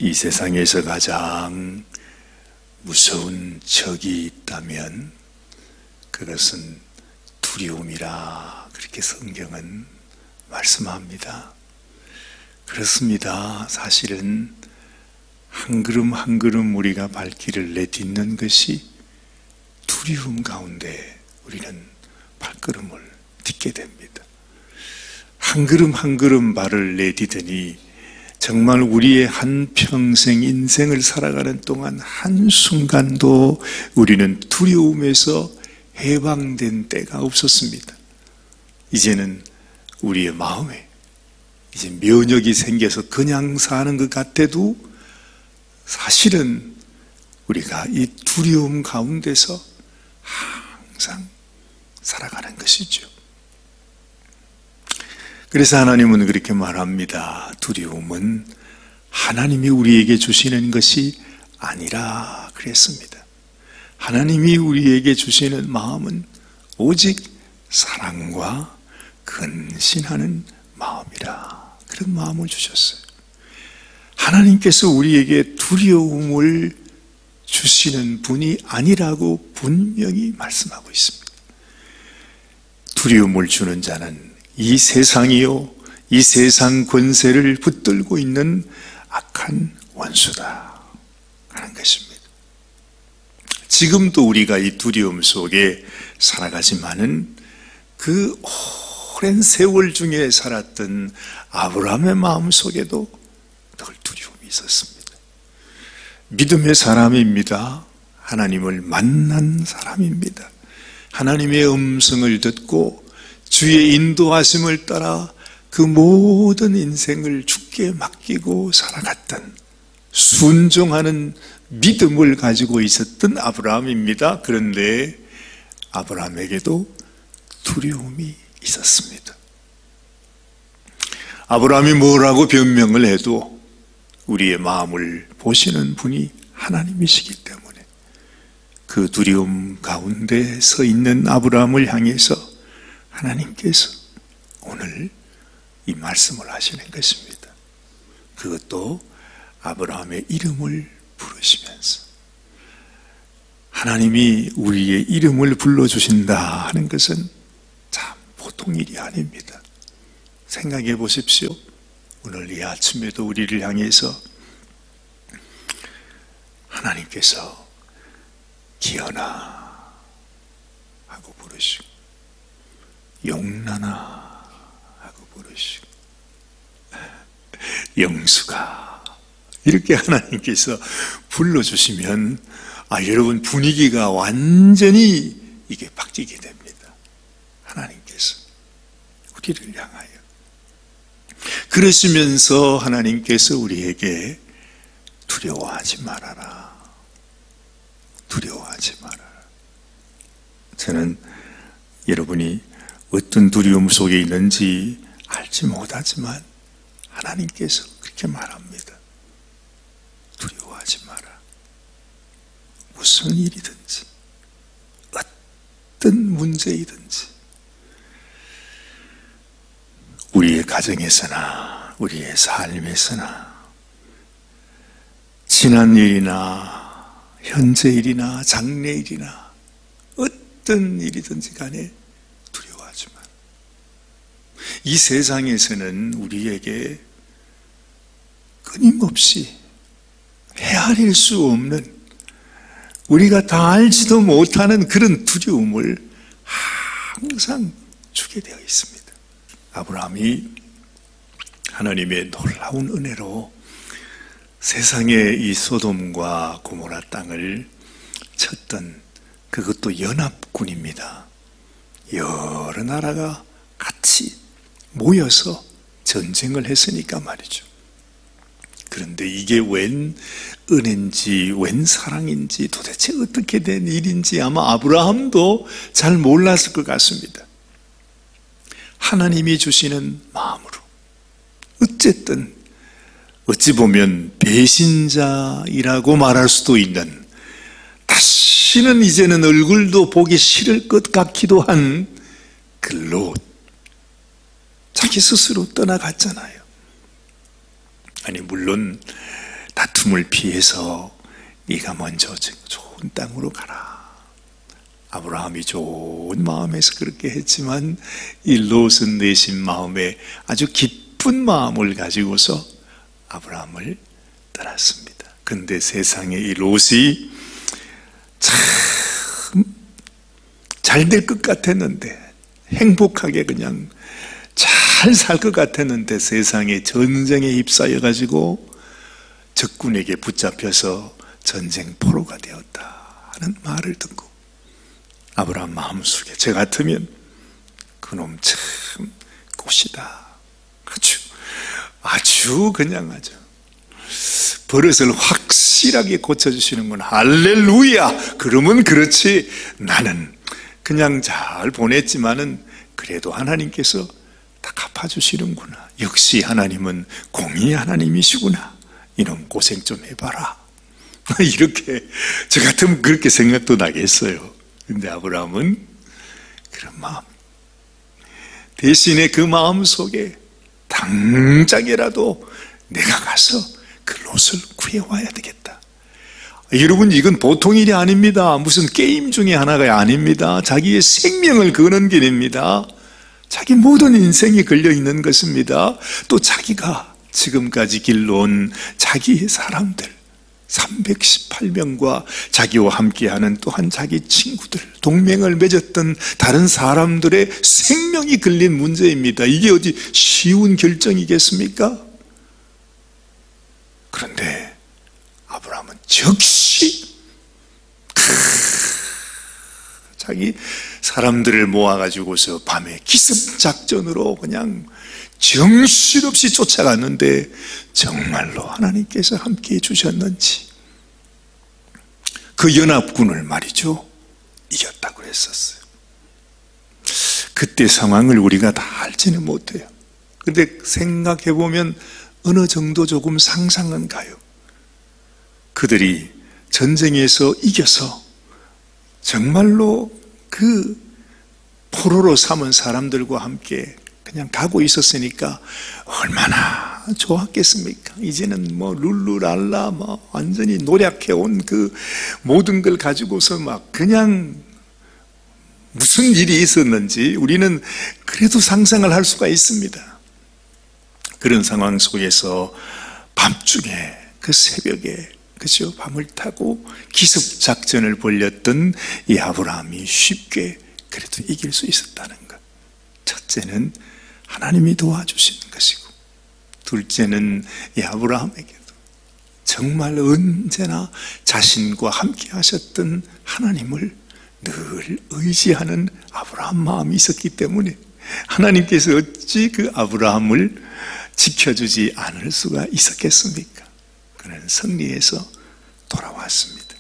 이 세상에서 가장 무서운 적이 있다면 그것은 두려움이라 그렇게 성경은 말씀합니다. 그렇습니다. 사실은 한 걸음 한 걸음 우리가 발길을 내딛는 것이 두려움 가운데 우리는 발걸음을 딛게 됩니다. 한 걸음 한 걸음 발을 내디더니 정말 우리의 한평생 인생을 살아가는 동안 한순간도 우리는 두려움에서 해방된 때가 없었습니다. 이제는 우리의 마음에 이제 면역이 생겨서 그냥 사는 것 같아도 사실은 우리가 이 두려움 가운데서 항상 살아가는 것이죠. 그래서 하나님은 그렇게 말합니다. 두려움은 하나님이 우리에게 주시는 것이 아니라 그랬습니다. 하나님이 우리에게 주시는 마음은 오직 사랑과 근신하는 마음이라 그런 마음을 주셨어요. 하나님께서 우리에게 두려움을 주시는 분이 아니라고 분명히 말씀하고 있습니다. 두려움을 주는 자는 이 세상이요 이 세상 권세를 붙들고 있는 악한 원수다 하는 것입니다. 지금도 우리가 이 두려움 속에 살아가지만은 그 오랜 세월 중에 살았던 아브라함의 마음 속에도 늘 두려움이 있었습니다. 믿음의 사람입니다. 하나님을 만난 사람입니다. 하나님의 음성을 듣고 주의 인도하심을 따라 그 모든 인생을 주께 맡기고 살아갔던 순종하는 믿음을 가지고 있었던 아브라함입니다. 그런데 아브라함에게도 두려움이 있었습니다. 아브라함이 뭐라고 변명을 해도 우리의 마음을 보시는 분이 하나님이시기 때문에 그 두려움 가운데 서 있는 아브라함을 향해서 하나님께서 오늘 이 말씀을 하시는 것입니다. 그것도 아브라함의 이름을 부르시면서 하나님이 우리의 이름을 불러주신다 하는 것은 참 보통 일이 아닙니다. 생각해 보십시오. 오늘 이 아침에도 우리를 향해서 하나님께서 기현아 하고 부르시고 용나나 하고 부르시고 영수가 이렇게 하나님께서 불러주시면 여러분 분위기가 완전히 이게 바뀌게 됩니다. 하나님께서 우리를 향하여 그러시면서 하나님께서 우리에게 두려워하지 말아라. 두려워하지 말아라. 저는 여러분이 어떤 두려움 속에 있는지 알지 못하지만 하나님께서 그렇게 말합니다. 두려워하지 마라. 무슨 일이든지 어떤 문제이든지 우리의 가정에서나 우리의 삶에서나 지난 일이나 현재 일이나 장래 일이나 어떤 일이든지 간에 두려워하지 마. 이 세상에서는 우리에게 끊임없이 헤아릴 수 없는 우리가 다 알지도 못하는 그런 두려움을 항상 주게 되어 있습니다. 아브라함이 하나님의 놀라운 은혜로 세상의 이 소돔과 고모라 땅을 쳤던 그것도 연합군입니다. 여러 나라가 같이 모여서 전쟁을 했으니까 말이죠. 그런데 이게 웬 은혜인지 웬 사랑인지 도대체 어떻게 된 일인지 아마 아브라함도 잘 몰랐을 것 같습니다. 하나님이 주시는 마음으로 어쨌든 어찌 보면 배신자이라고 말할 수도 있는 다시는 이제는 얼굴도 보기 싫을 것 같기도 한 그 롯 자기 스스로 떠나갔잖아요. 아니 물론 다툼을 피해서 네가 먼저 좋은 땅으로 가라. 아브라함이 좋은 마음에서 그렇게 했지만 이 롯은 내심 마음에 아주 기쁜 마음을 가지고서 아브라함을 떠났습니다. 근데 세상에 이 롯이 참 잘 될 것 같았는데, 행복하게 그냥 잘 살 것 같았는데 세상에 전쟁에 휩싸여 가지고 적군에게 붙잡혀서 전쟁 포로가 되었다 하는 말을 듣고 아브라함 마음속에 저 같으면 그놈 참 꽃이다, 아주 그냥 아주 버릇을 확실하게 고쳐주시는군. 할렐루야. 그러면 그렇지, 나는 그냥 잘 보냈지만은 그래도 하나님께서 다 갚아주시는구나. 역시 하나님은 공의 하나님이시구나. 이놈 고생 좀 해봐라. 이렇게 저 같으면 그렇게 생각도 나겠어요. 근데 아브라함은 그런 마음, 대신에 그 마음 속에 당장이라도 내가 가서 그 롯을 구해와야 되겠다. 여러분, 이건 보통 일이 아닙니다. 무슨 게임 중에 하나가 아닙니다. 자기의 생명을 거는 길입니다. 자기 모든 인생이 걸려있는 것입니다. 또 자기가 지금까지 길러온 자기의 사람들 318명과 자기와 함께하는 또한 자기 친구들, 동맹을 맺었던 다른 사람들의 생명이 걸린 문제입니다. 이게 어디 쉬운 결정이겠습니까? 그런데 아브라함은 즉시 자기 사람들을 모아가지고서 밤에 기습작전으로 그냥 정신없이 쫓아갔는데 정말로 하나님께서 함께해 주셨는지 그 연합군을 말이죠, 이겼다고 했었어요. 그때 상황을 우리가 다 알지는 못해요. 근데 생각해보면 어느 정도 조금 상상은 가요. 그들이 전쟁에서 이겨서 정말로 그 포로로 삼은 사람들과 함께 그냥 가고 있었으니까 얼마나 좋았겠습니까? 이제는 뭐 룰루랄라 뭐 완전히 노력해온 그 모든 걸 가지고서 막 그냥 무슨 일이 있었는지 우리는 그래도 상상을 할 수가 있습니다. 그런 상황 속에서 밤중에 그 새벽에 그죠? 밤을 타고 기습작전을 벌였던 이 아브라함이 쉽게 그래도 이길 수 있었다는 것. 첫째는 하나님이 도와주시는 것이고, 둘째는 이 아브라함에게도 정말 언제나 자신과 함께 하셨던 하나님을 늘 의지하는 아브라함 마음이 있었기 때문에 하나님께서 어찌 그 아브라함을 지켜주지 않을 수가 있었겠습니까? 그는 승리해서 돌아왔습니다.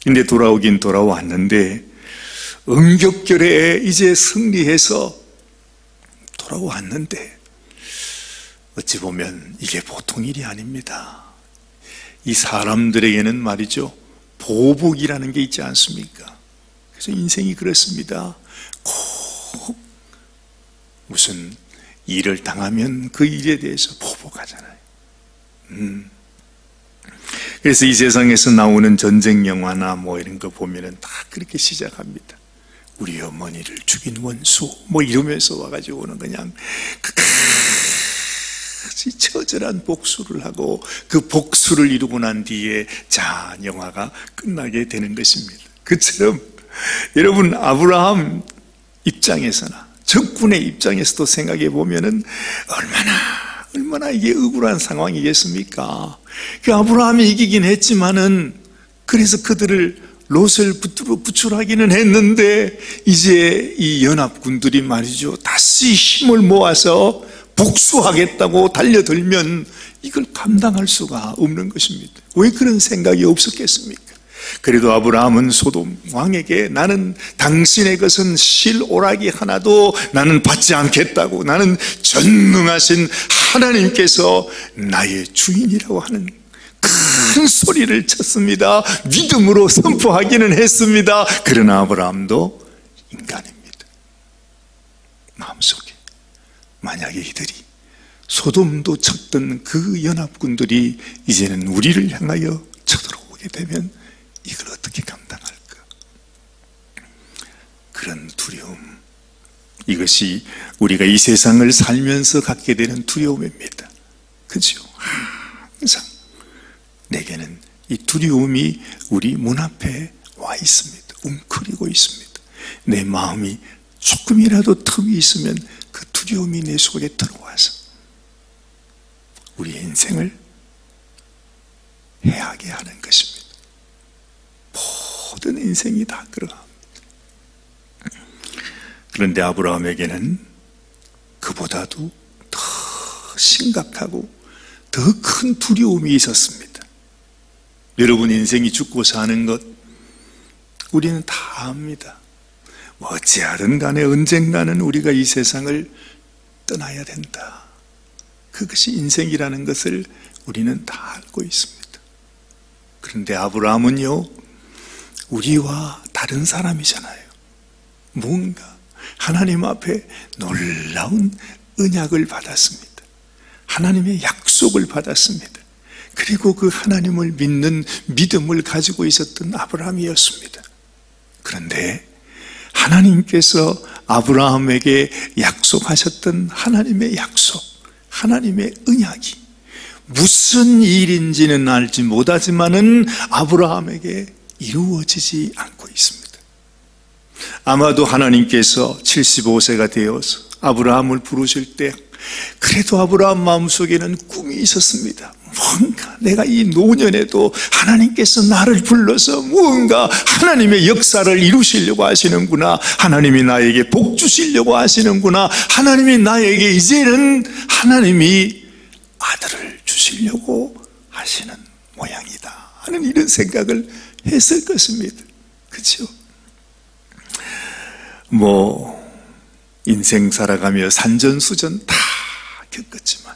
근데 돌아오긴 돌아왔는데 응격결에 이제 승리해서 돌아왔는데 어찌 보면 이게 보통 일이 아닙니다. 이 사람들에게는 말이죠, 보복이라는 게 있지 않습니까? 그래서 인생이 그렇습니다. 꼭 무슨 일을 당하면 그 일에 대해서 보복하잖아요. 그래서 이 세상에서 나오는 전쟁 영화나 뭐 이런 거 보면은 다 그렇게 시작합니다. 우리 어머니를 죽인 원수 뭐 이러면서 와가지고는 그냥 처절한 복수를 하고 그 복수를 이루고 난 뒤에 자, 영화가 끝나게 되는 것입니다. 그처럼 여러분, 아브라함 입장에서나 적군의 입장에서도 생각해 보면은 얼마나 이게 억울한 상황이겠습니까? 그 아브라함이 이기긴 했지만은 그래서 그들을 롯을 붙들어 부출하기는 했는데 이제 이 연합군들이 말이죠, 다시 힘을 모아서 복수하겠다고 달려들면 이걸 감당할 수가 없는 것입니다. 왜 그런 생각이 없었겠습니까? 그래도 아브라함은 소돔 왕에게 나는 당신의 것은 실오라기 하나도 나는 받지 않겠다고, 나는 전능하신 하나님께서 나의 주인이라고 하는 큰 소리를 쳤습니다. 믿음으로 선포하기는 했습니다. 그러나 아브라함도 인간입니다. 마음속에 만약에 이들이 소돔도 쳤던 그 연합군들이 이제는 우리를 향하여 쳐들어오게 되면 이걸 어떻게 감당할까? 그런 두려움, 이것이 우리가 이 세상을 살면서 갖게 되는 두려움입니다. 그죠? 항상 내게는 이 두려움이 우리 문 앞에 와 있습니다. 웅크리고 있습니다. 내 마음이 조금이라도 틈이 있으면 그 두려움이 내 속에 들어와서 우리의 인생을 해하게 하는 것입니다. 모든 인생이 다 그러합니다. 그런데 아브라함에게는 그보다도 더 심각하고 더 큰 두려움이 있었습니다. 여러분, 인생이 죽고 사는 것 우리는 다 압니다. 어찌하든 간에 언젠가는 우리가 이 세상을 떠나야 된다. 그것이 인생이라는 것을 우리는 다 알고 있습니다. 그런데 아브라함은요, 우리와 다른 사람이잖아요. 뭔가 하나님 앞에 놀라운 언약을 받았습니다. 하나님의 약속을 받았습니다. 그리고 그 하나님을 믿는 믿음을 가지고 있었던 아브라함이었습니다. 그런데 하나님께서 아브라함에게 약속하셨던 하나님의 약속, 하나님의 언약이 무슨 일인지는 알지 못하지만은 아브라함에게 이루어지지 않고 있습니다. 아마도 하나님께서 75세가 되어서 아브라함을 부르실 때 그래도 아브라함 마음속에는 꿈이 있었습니다. 뭔가 내가 이 노년에도 하나님께서 나를 불러서 무언가 하나님의 역사를 이루시려고 하시는구나, 하나님이 나에게 복 주시려고 하시는구나, 하나님이 나에게 이제는 하나님이 아들을 주시려고 하시는 모양이다 하는 이런 생각을 했을 것입니다. 그렇죠? 인생 살아가며 산전수전 다 겪었지만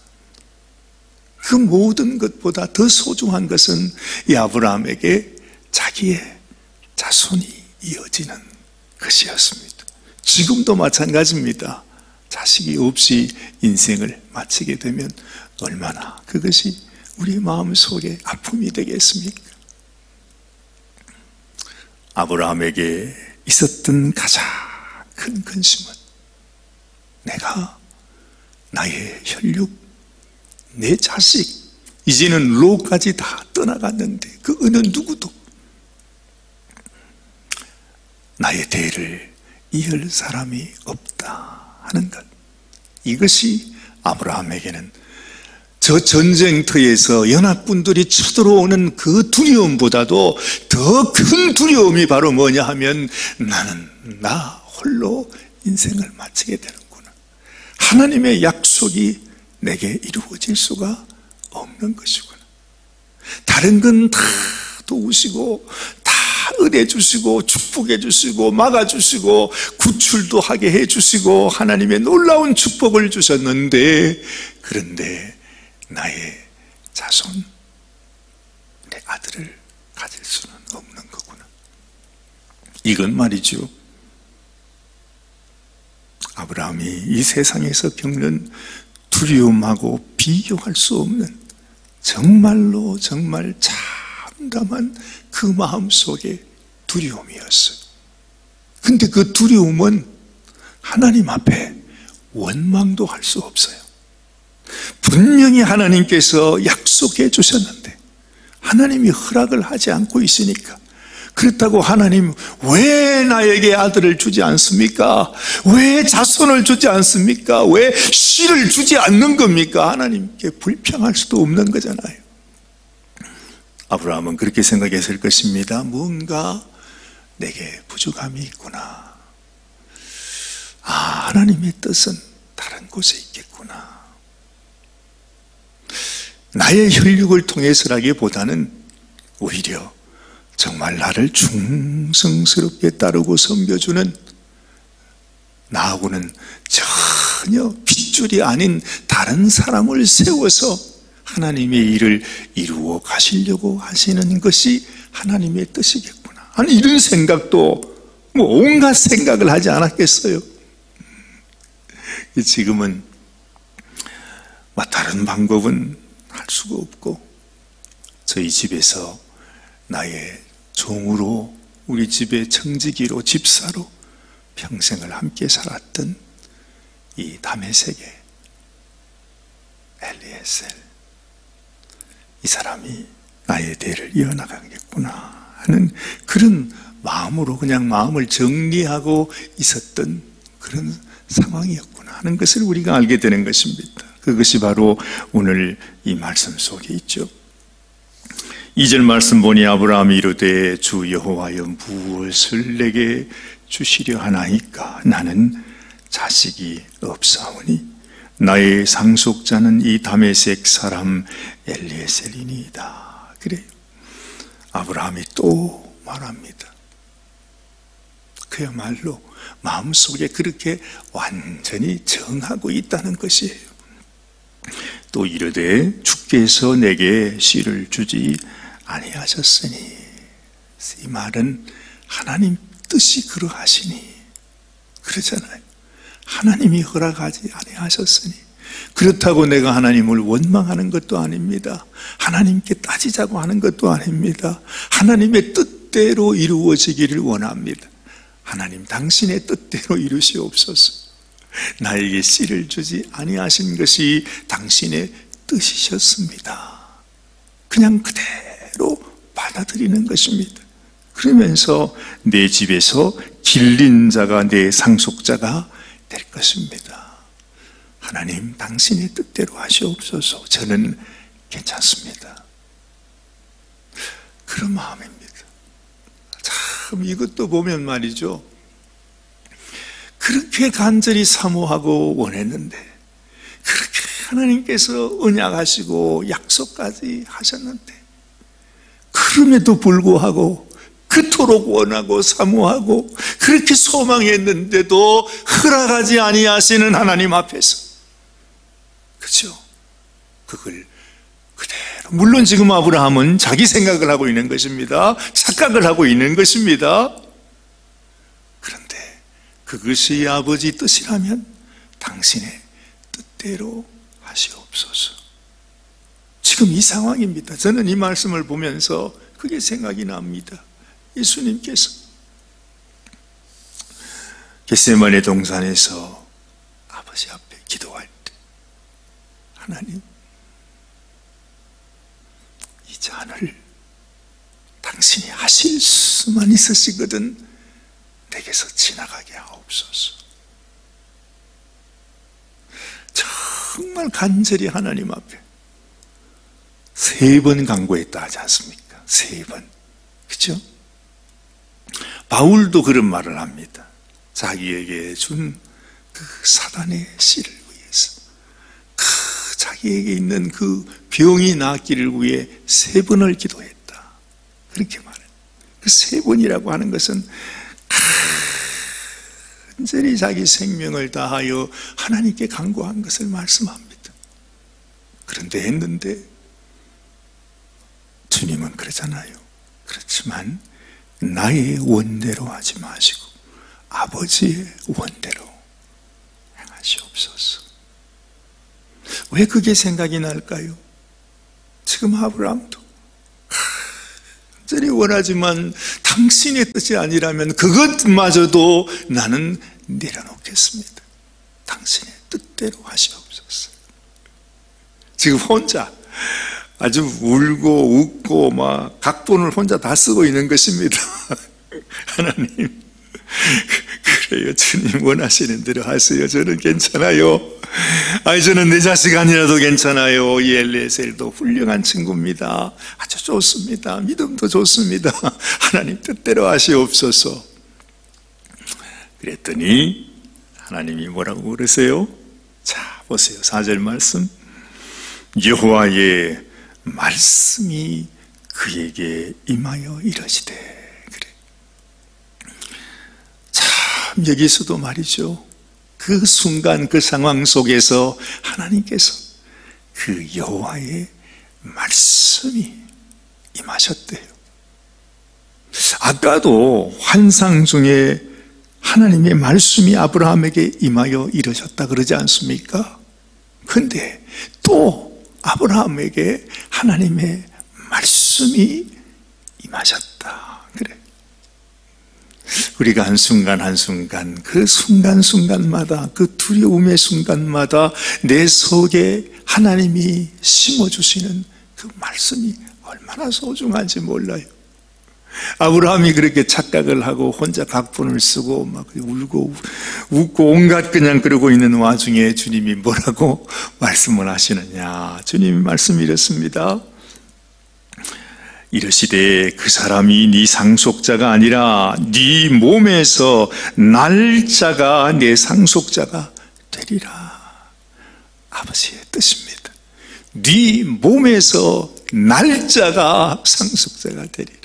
그 모든 것보다 더 소중한 것은 이 아브라함에게 자기의 자손이 이어지는 것이었습니다. 지금도 마찬가지입니다. 자식이 없이 인생을 마치게 되면 얼마나 그것이 우리 마음속에 아픔이 되겠습니까? 아브라함에게 있었던 가장 큰 근심은 내가 나의 혈육, 내 자식, 이제는 롯까지 다 떠나갔는데 그 어느 누구도 나의 대를 이을 사람이 없다 하는 것, 이것이 아브라함에게는 저 전쟁터에서 연합군들이 쳐들어오는 그 두려움보다도 더 큰 두려움이 바로 뭐냐 하면 나는 나 홀로 인생을 마치게 되는구나, 하나님의 약속이 내게 이루어질 수가 없는 것이구나, 다른 건 다 도우시고 다 은혜 주시고 축복해 주시고 막아 주시고 구출도 하게 해 주시고 하나님의 놀라운 축복을 주셨는데, 그런데 나의 자손, 내 아들을 가질 수는 없는 거구나. 이건 말이죠, 아브라함이 이 세상에서 겪는 두려움하고 비교할 수 없는 정말로 정말 참담한 그 마음속의 두려움이었어요. 근데 그 두려움은 하나님 앞에 원망도 할 수 없어요. 분명히 하나님께서 약속해 주셨는데 하나님이 허락을 하지 않고 있으니까, 그렇다고 하나님 왜 나에게 아들을 주지 않습니까? 왜 자손을 주지 않습니까? 왜 씨를 주지 않는 겁니까? 하나님께 불평할 수도 없는 거잖아요. 아브라함은 그렇게 생각했을 것입니다. 뭔가 내게 부족함이 있구나, 하나님의 뜻은 다른 곳에 있겠구나, 나의 혈육을 통해서라기보다는 오히려 정말 나를 충성스럽게 따르고 섬겨주는, 나하고는 전혀 핏줄이 아닌 다른 사람을 세워서 하나님의 일을 이루어 가시려고 하시는 것이 하나님의 뜻이겠구나. 아니, 이런 생각도 온갖 생각을 하지 않았겠어요? 지금은 다른 방법은 할 수가 없고, 저희 집에서 나의 종으로, 우리 집의 청지기로, 집사로 평생을 함께 살았던 이 다메섹의 엘리에셀, 이 사람이 나의 대를 이어나가겠구나 하는 그런 마음으로 그냥 마음을 정리하고 있었던 그런 상황이었구나 하는 것을 우리가 알게 되는 것입니다. 그것이 바로 오늘 이 말씀 속에 있죠. 2절 말씀 보니 아브라함이 이르되 주 여호와여 무엇을 내게 주시려 하나이까? 나는 자식이 없사오니 나의 상속자는 이 다메섹 사람 엘리에셀이니이다. 그래요. 아브라함이 또 말합니다. 그야말로 마음속에 그렇게 완전히 정하고 있다는 것이에요. 또 이르되 주께서 내게 씨를 주지 아니하셨으니, 이 말은 하나님 뜻이 그러하시니 그러잖아요. 하나님이 허락하지 아니하셨으니, 그렇다고 내가 하나님을 원망하는 것도 아닙니다. 하나님께 따지자고 하는 것도 아닙니다. 하나님의 뜻대로 이루어지기를 원합니다. 하나님 당신의 뜻대로 이루시옵소서. 나에게 씨를 주지 아니하신 것이 당신의 뜻이셨습니다. 그냥 그대로 받아들이는 것입니다. 그러면서 내 집에서 길린 자가 내 상속자가 될 것입니다. 하나님 당신의 뜻대로 하시옵소서. 저는 괜찮습니다. 그런 마음입니다. 참 이것도 보면 말이죠, 그렇게 간절히 사모하고 원했는데, 그렇게 하나님께서 언약하시고 약속까지 하셨는데, 그럼에도 불구하고 그토록 원하고 사모하고 그렇게 소망했는데도 허락하지 아니하시는 하나님 앞에서, 그렇죠? 그걸 그대로, 물론 지금 아브라함은 자기 생각을 하고 있는 것입니다. 착각을 하고 있는 것입니다. 그런데 그것이 아버지 뜻이라면 당신의 뜻대로 하시옵소서. 지금 이 상황입니다. 저는 이 말씀을 보면서 그게 생각이 납니다. 예수님께서 겟세마네 동산에서 아버지 앞에 기도할 때, 하나님, 이 잔을 당신이 하실 수만 있으시거든 내게서 지나가게 하옵소서. 정말 간절히 하나님 앞에 3번 간구했다 하지 않습니까? 3번. 그렇죠? 바울도 그런 말을 합니다. 자기에게 준 그 사단의 씨를 위해서, 자기에게 있는 그 병이 낫기를 위해 3번을 기도했다. 그렇게 말해요. 그 3번이라고 하는 것은 간절히 자기 생명을 다하여 하나님께 간구한 것을 말씀합니다. 그런데 했는데 주님은 그러잖아요. 그렇지만 나의 원대로 하지 마시고 아버지의 원대로 행하시옵소서. 왜 그게 생각이 날까요? 지금 아브라함도 간절히 원하지만 당신의 뜻이 아니라면 그것마저도 나는 내려놓겠습니다. 당신의 뜻대로 하시옵소서. 지금 혼자 아주 울고 웃고 막 각본을 혼자 다 쓰고 있는 것입니다. 하나님, 그래요, 주님 원하시는 대로 하세요. 저는 괜찮아요. 저는 내 자식 아니라도 괜찮아요. 이 엘리에셀도 훌륭한 친구입니다. 아주 좋습니다. 믿음도 좋습니다. 하나님 뜻대로 하시옵소서. 그랬더니 하나님이 뭐라고 그러세요? 자, 보세요. 4절 말씀. 여호와의 말씀이 그에게 임하여 이르시되. 그래. 참 여기서도 말이죠, 그 순간 그 상황 속에서 하나님께서 그 여호와의 말씀이 임하셨대요. 아까도 환상 중에 하나님의 말씀이 아브라함에게 임하여 이르셨다 그러지 않습니까? 그런데 또 아브라함에게 하나님의 말씀이 임하셨다. 그래. 우리가 한순간 한순간 그 순간순간마다 그 두려움의 순간마다 내 속에 하나님이 심어주시는 그 말씀이 얼마나 소중한지 몰라요. 아브라함이 그렇게 착각을 하고 혼자 각본을 쓰고 막 울고 웃고 온갖 그냥 그러고 있는 와중에 주님이 뭐라고 말씀을 하시느냐. 주님이 말씀이 이렇습니다. 이르시되 그 사람이 네 상속자가 아니라 네 몸에서 날 자가 내 상속자가 되리라. 아버지의 뜻입니다. 네 몸에서 날 자가 상속자가 되리라.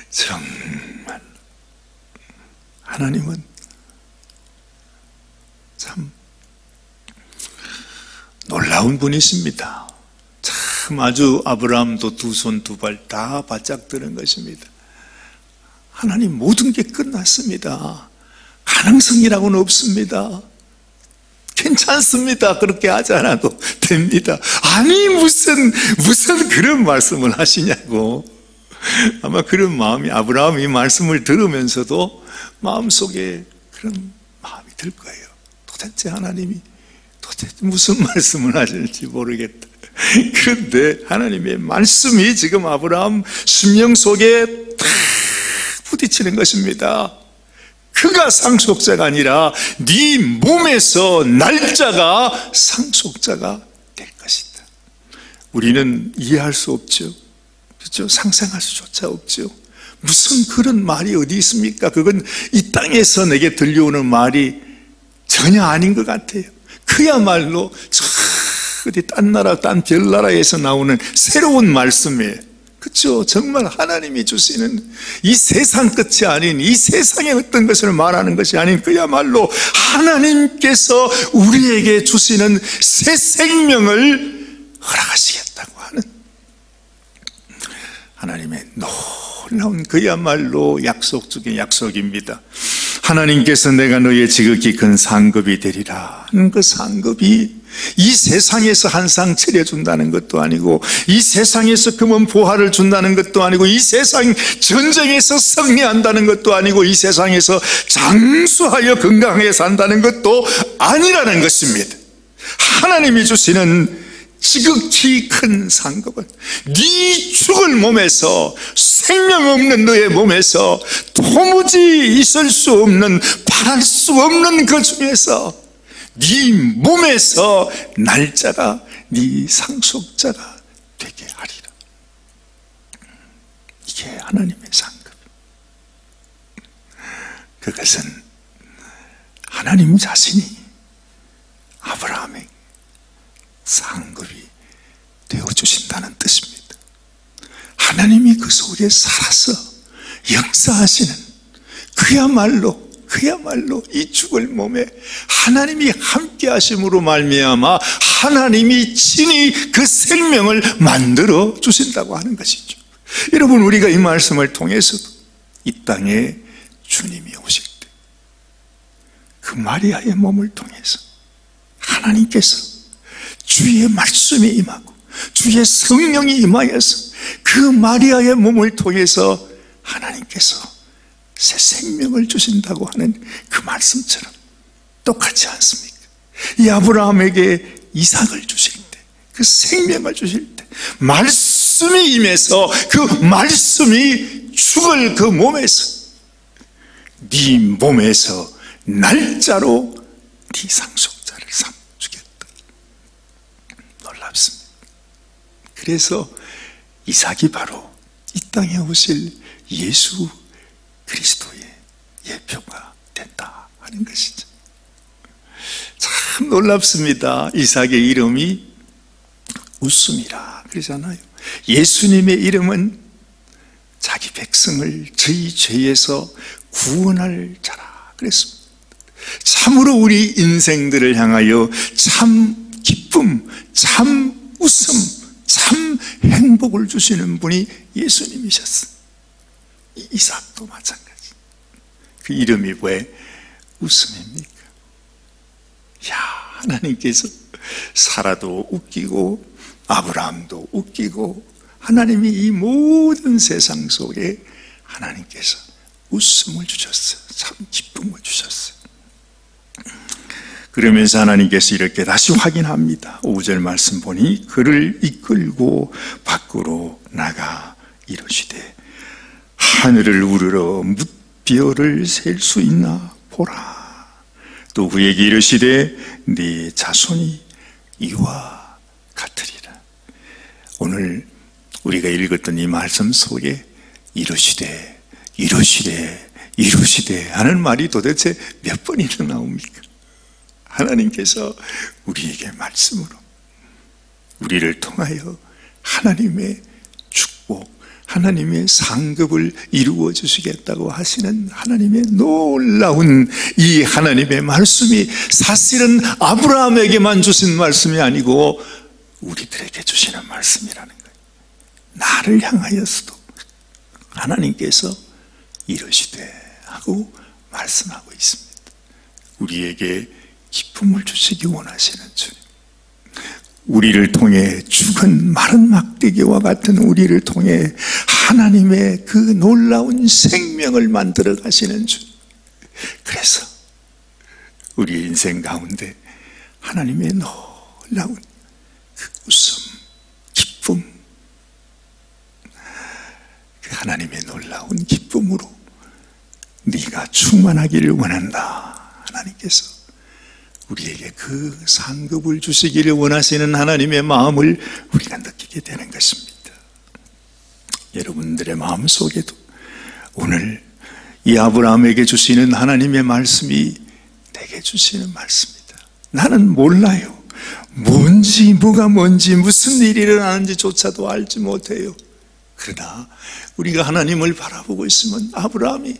정말 하나님은 참 놀라운 분이십니다. 참 아주 아브라함도 두 손 두 발 다 바짝 드는 것입니다. 하나님 모든 게 끝났습니다. 가능성이라고는 없습니다. 괜찮습니다. 그렇게 하지 않아도 됩니다. 아니 무슨 그런 말씀을 하시냐고. 아마 그런 마음이 아브라함이 말씀을 들으면서도 마음속에 그런 마음이 들 거예요. 도대체 하나님이 도대체 무슨 말씀을 하실지 모르겠다. 그런데 하나님의 말씀이 지금 아브라함 심령 속에 탁 부딪히는 것입니다. 그가 상속자가 아니라 네 몸에서 날짜가 상속자가 될 것이다. 우리는 이해할 수 없죠. 그렇죠? 상상할 수조차 없죠. 무슨 그런 말이 어디 있습니까? 그건 이 땅에서 내게 들려오는 말이 전혀 아닌 것 같아요. 그야말로 저 어디 딴 나라, 딴 별나라에서 나오는 새로운 말씀이에요. 그렇죠? 정말 하나님이 주시는 이 세상 끝이 아닌 이 세상의 어떤 것을 말하는 것이 아닌 그야말로 하나님께서 우리에게 주시는 새 생명을 허락하시겠다고 하는 하나님의 놀라운 그야말로 약속 중에 약속입니다. 하나님께서 내가 너의 지극히 큰 상급이 되리라 하는 그 상급이 이 세상에서 한 상 차려준다는 것도 아니고 이 세상에서 금은 보화를 준다는 것도 아니고 이 세상 전쟁에서 승리한다는 것도 아니고 이 세상에서 장수하여 건강하게 산다는 것도 아니라는 것입니다. 하나님이 주시는 지극히 큰 상급은 네 죽을 몸에서 생명 없는 너의 몸에서 도무지 있을 수 없는 바랄 수 없는 그 중에서 네 몸에서 날짜가 네 상속자가 되게 하리라. 이게 하나님의 상급. 그것은 하나님 자신이 아브라함의 상급이 되어주신다는 뜻입니다. 하나님이 그 속에 살아서 역사하시는 그야말로 이 죽을 몸에 하나님이 함께 하심으로 말미암아 하나님이 친히 그 생명을 만들어 주신다고 하는 것이죠. 여러분, 우리가 이 말씀을 통해서도 이 땅에 주님이 오실 때 그 마리아의 몸을 통해서 하나님께서 주의 말씀이 임하고 주의 성령이 임하여서 그 마리아의 몸을 통해서 하나님께서 새 생명을 주신다고 하는 그 말씀처럼 똑같지 않습니까? 이 아브라함에게 이삭을 주실 때, 그 생명을 주실 때 말씀이 임해서 그 말씀이 죽을 그 몸에서 네 몸에서 날짜로 네 상속자를 삼주겠다. 놀랍습니다. 그래서 이삭이 바로 이 땅에 오실 예수 그리스도의 예표가 된다 하는 것이죠. 참 놀랍습니다. 이삭의 이름이 웃음이라 그러잖아요. 예수님의 이름은 자기 백성을 저희 죄에서 구원할 자라 그랬습니다. 참으로 우리 인생들을 향하여 참 기쁨, 참 웃음, 참 행복을 주시는 분이 예수님이셨어요. 이삭도 마찬가지. 그 이름이 왜 웃음입니까? 야, 하나님께서 사라도 웃기고 아브라함도 웃기고 하나님이 이 모든 세상 속에 하나님께서 웃음을 주셨어요. 참 기쁨을 주셨어요. 그러면서 하나님께서 이렇게 다시 확인합니다. 5절 말씀 보니 그를 이끌고 밖으로 나가 이르시되 하늘을 우러러 무별 셀 수 있나 보라. 또 그에게 이르시되 네 자손이 이와 같으리라. 오늘 우리가 읽었던 이 말씀 속에 이르시되 이르시되 이르시되 하는 말이 도대체 몇 번이나 나옵니까? 하나님께서 우리에게 말씀으로 우리를 통하여 하나님의 축복, 하나님의 상급을 이루어 주시겠다고 하시는 하나님의 놀라운 이 하나님의 말씀이 사실은 아브라함에게만 주신 말씀이 아니고 우리들에게 주시는 말씀이라는 거예요. 나를 향하여서도 하나님께서 이르시되 하고 말씀하고 있습니다. 우리에게 기쁨을 주시기 원하시는 주님, 우리를 통해 죽은 마른 막대기와 같은 우리를 통해 하나님의 그 놀라운 생명을 만들어 가시는 주님, 그래서 우리 인생 가운데 하나님의 놀라운 그 웃음, 기쁨, 그 하나님의 놀라운 기쁨으로 네가 충만하기를 원한다. 하나님께서 우리에게 그 상급을 주시기를 원하시는 하나님의 마음을 우리가 느끼게 되는 것입니다. 여러분들의 마음속에도 오늘 이 아브라함에게 주시는 하나님의 말씀이 내게 주시는 말씀이다. 나는 몰라요. 뭔지 뭐가 뭔지 무슨 일이 일어나는지조차도 알지 못해요. 그러나 우리가 하나님을 바라보고 있으면 아브라함이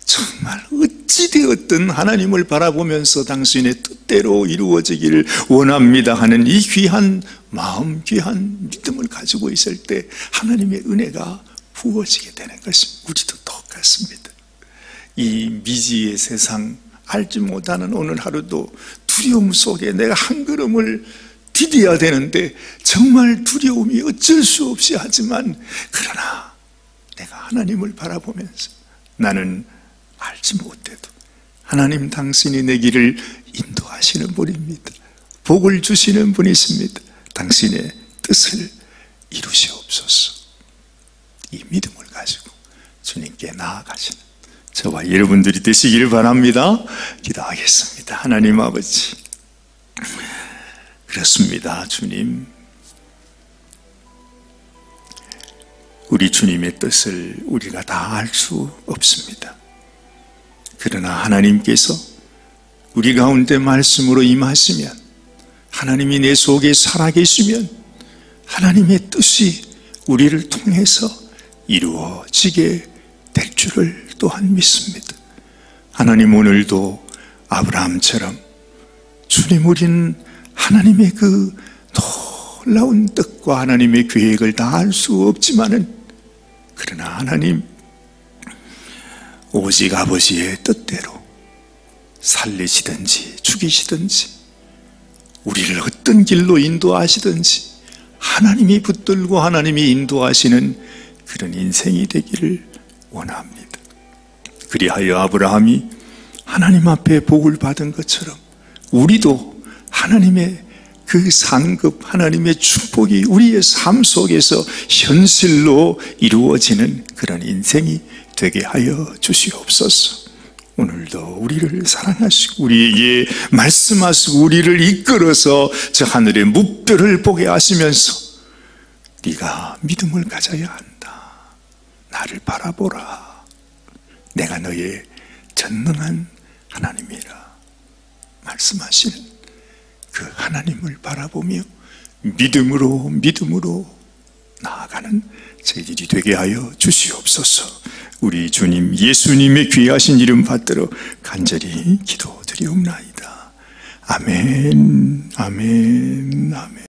정말 어찌되었든 하나님을 바라보면서 당신의 뜻대로 이루어지기를 원합니다 하는 이 귀한 마음, 귀한 믿음을 가지고 있을 때 하나님의 은혜가 부어지게 되는 것입니다. 우리도 똑같습니다. 이 미지의 세상, 알지 못하는 오늘 하루도 두려움 속에 내가 한 걸음을 디뎌야 되는데 정말 두려움이 어쩔 수 없이 하지만, 그러나 내가 하나님을 바라보면서 나는 알지 못해도 하나님 당신이 내 길을 인도하시는 분입니다. 복을 주시는 분이십니다. 당신의 뜻을 이루시옵소서. 이 믿음을 가지고 주님께 나아가시는 저와 여러분들이 되시기를 바랍니다. 기도하겠습니다. 하나님 아버지, 그렇습니다. 주님, 우리 주님의 뜻을 우리가 다 알 수 없습니다. 그러나 하나님께서 우리 가운데 말씀으로 임하시면, 하나님이 내 속에 살아계시면 하나님의 뜻이 우리를 통해서 이루어지게 될 줄을 또한 믿습니다. 하나님, 오늘도 아브라함처럼 주님, 우리는 하나님의 그 놀라운 뜻과 하나님의 계획을 다 알 수 없지만은, 그러나 하나님, 오직 아버지의 뜻대로 살리시든지 죽이시든지 우리를 어떤 길로 인도하시든지 하나님이 붙들고 하나님이 인도하시는 그런 인생이 되기를 원합니다. 그리하여 아브라함이 하나님 앞에 복을 받은 것처럼 우리도 하나님의 그 상급, 하나님의 축복이 우리의 삶 속에서 현실로 이루어지는 그런 인생이 되게 하여 주시옵소서. 오늘도 우리를 사랑하시고 우리에게 말씀하시고 우리를 이끌어서 저 하늘의 무별을 보게 하시면서 네가 믿음을 가져야 한다. 나를 바라보라. 내가 너의 전능한 하나님이라 말씀하시는 그 하나님을 바라보며 믿음으로 나아가는 저희들이 되게 하여 주시옵소서. 우리 주님 예수님의 귀하신 이름 받들어 간절히 기도드리옵나이다. 아멘, 아멘, 아멘.